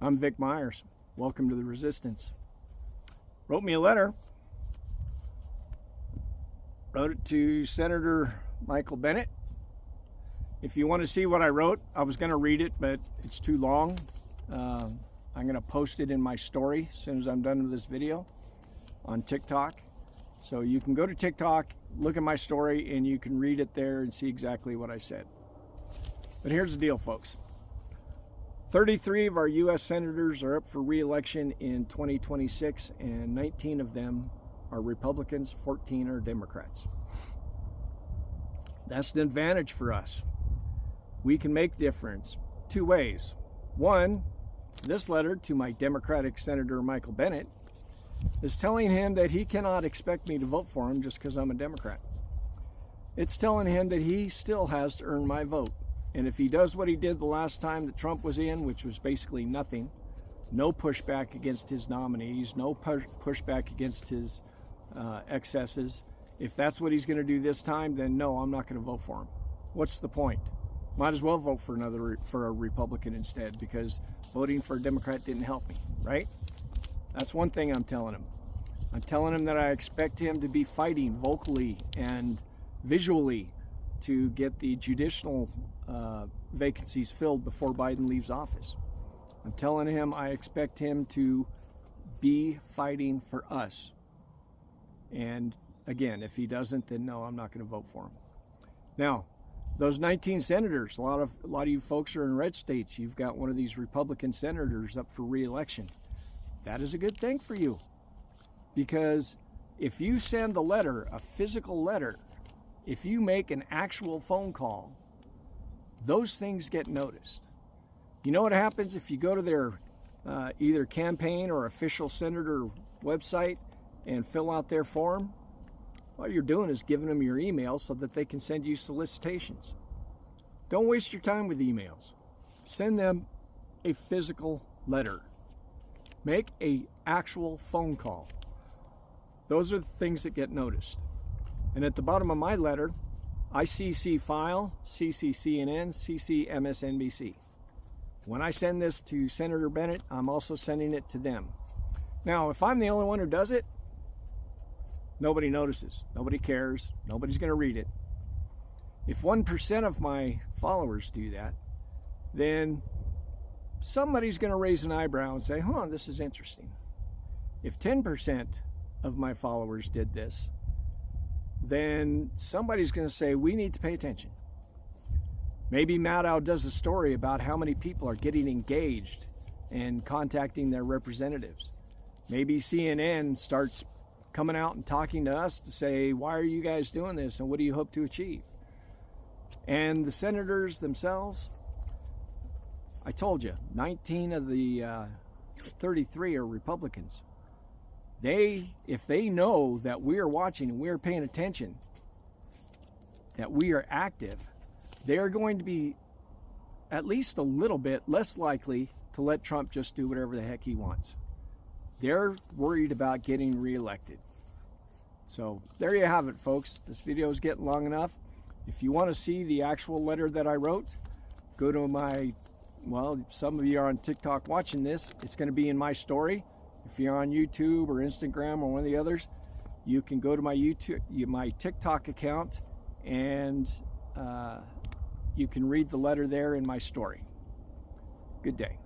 I'm Vic Myers. Welcome to the Resistance. Wrote me a letter. Wrote it to Senator Michael Bennet. If you want to see what I wrote, I was going to read it, but it's too long. I'm going to post it in my story as soon as I'm done with this video on TikTok. So you can go to TikTok, look at my story, and you can read it there and see exactly what I said. But here's the deal, folks. 33 of our U.S. senators are up for re-election in 2026, and 19 of them are Republicans, 14 are Democrats. That's an advantage for us. We can make a difference two ways. One, this letter to my Democratic Senator Michael Bennet is telling him that he cannot expect me to vote for him just because I'm a Democrat. It's telling him that he still has to earn my vote. And if he does what he did the last time that Trump was in, which was basically nothing, no pushback against his nominees, no pushback against his excesses, if that's what he's going to do this time, then no, I'm not going to vote for him. What's the point? Might as well vote for a Republican instead, because voting for a Democrat didn't help me, right? That's one thing I'm telling him. I'm telling him that I expect him to be fighting vocally and visually to get the judicial vacancies filled before Biden leaves office. I'm telling him I expect him to be fighting for us. And again, if he doesn't, then no, I'm not going to vote for him. Now, those 19 senators, a lot of you folks are in red states. You've got one of these Republican senators up for re-election. That is a good thing for you, because if you send a letter, a physical letter, if you make an actual phone call, those things get noticed. You know what happens if you go to their either campaign or official senator website and fill out their form? All you're doing is giving them your email so that they can send you solicitations. Don't waste your time with emails. Send them a physical letter. Make an actual phone call. Those are the things that get noticed. And at the bottom of my letter, I CC File, CC CNN, CC MSNBC. When I send this to Senator Bennet, I'm also sending it to them. Now, if I'm the only one who does it, nobody notices, nobody cares, nobody's going to read it. If 1% of my followers do that, then somebody's going to raise an eyebrow and say, this is interesting. If 10% of my followers did this, then somebody's going to say, we need to pay attention. Maybe Maddow does a story about how many people are getting engaged and contacting their representatives. Maybe CNN starts coming out and talking to us to say, why are you guys doing this and what do you hope to achieve? And the senators themselves, I told you, 19 of the 33 are Republicans. If they know that we are watching and we are paying attention, that we are active, they are going to be at least a little bit less likely to let Trump just do whatever the heck he wants. They're worried about getting reelected. So there you have it, folks. This video is getting long enough. If you want to see the actual letter that I wrote, go to some of you are on TikTok watching this. It's going to be in my story. If you're on YouTube or Instagram or one of the others, you can go to my TikTok account, and you can read the letter there in my story. Good day.